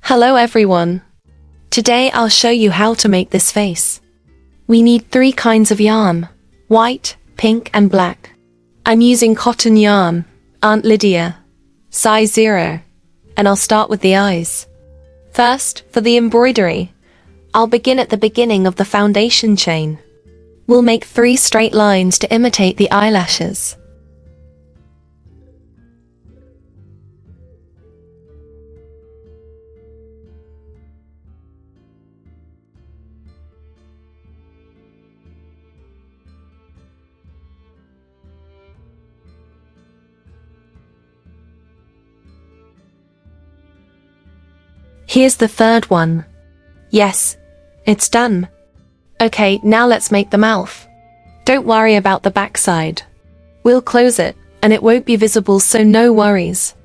Hello everyone. Today I'll show you how to make this face. We need 3 kinds of yarn: white, pink and black. I'm using cotton yarn, Aunt Lydia, size 0, and I'll start with the eyes. First, for the embroidery, I'll begin at the beginning of the foundation chain. We'll make 3 straight lines to imitate the eyelashes. Here's the 3rd one. Yes, it's done. Okay, now let's make the mouth. Don't worry about the backside. We'll close it, and it won't be visible, so no worries.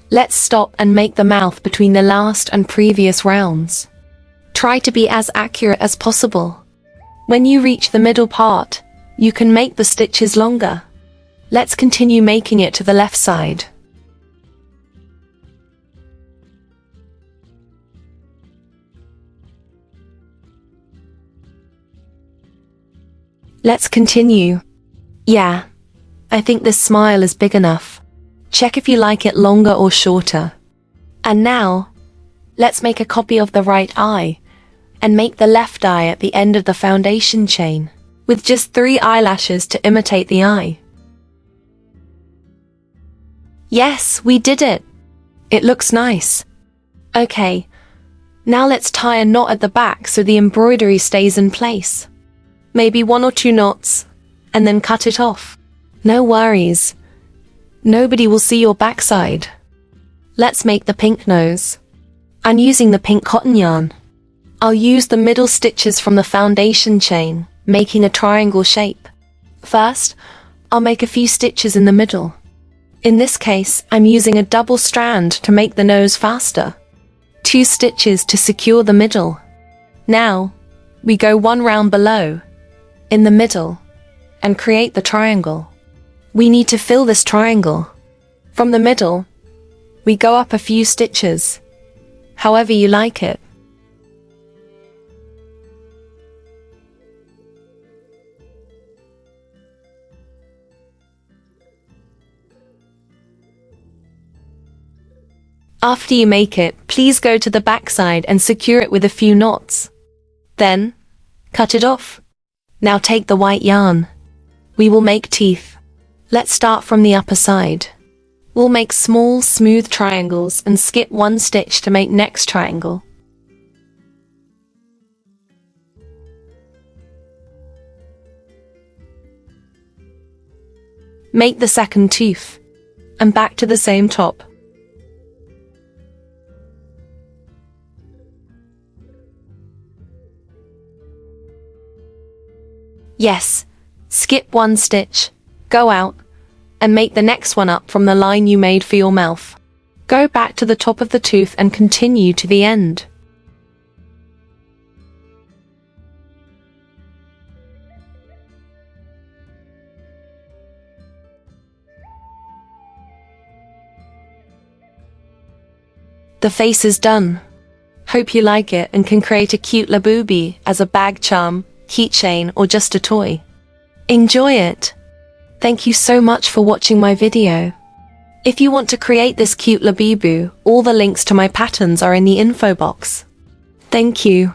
Let's stop and make the mouth between the last and previous rounds. Try to be as accurate as possible. When you reach the middle part, you can make the stitches longer. Let's continue making it to the left side. Let's continue. Yeah, I think this smile is big enough. Check if you like it longer or shorter. And now, let's make a copy of the right eye, and make the left eye at the end of the foundation chain, with just 3 eyelashes to imitate the eye. Yes, we did it! It looks nice. Okay, now let's tie a knot at the back so the embroidery stays in place. Maybe 1 or 2 knots, and then cut it off. No worries. Nobody will see your backside. Let's make the pink nose. I'm using the pink cotton yarn. I'll use the middle stitches from the foundation chain, making a triangle shape. First, I'll make a few stitches in the middle. In this case, I'm using a double strand to make the nose faster. 2 stitches to secure the middle. Now, we go 1 round below, in the middle, and create the triangle. We need to fill this triangle. From the middle, we go up a few stitches, however you like it. After you make it, please go to the backside and secure it with a few knots. Then, cut it off. Now take the white yarn. We will make teeth. Let's start from the upper side. We'll make small, smooth triangles and skip 1 stitch to make next triangle. Make the second tooth, and back to the same top. Yes, skip 1 stitch, go out, and make the next one up from the line you made for your mouth. Go back to the top of the tooth and continue to the end. The face is done. Hope you like it and can create a cute Labubu as a bag charm, keychain or just a toy. Enjoy it! Thank you so much for watching my video. If you want to create this cute Labubu, all the links to my patterns are in the info box. Thank you.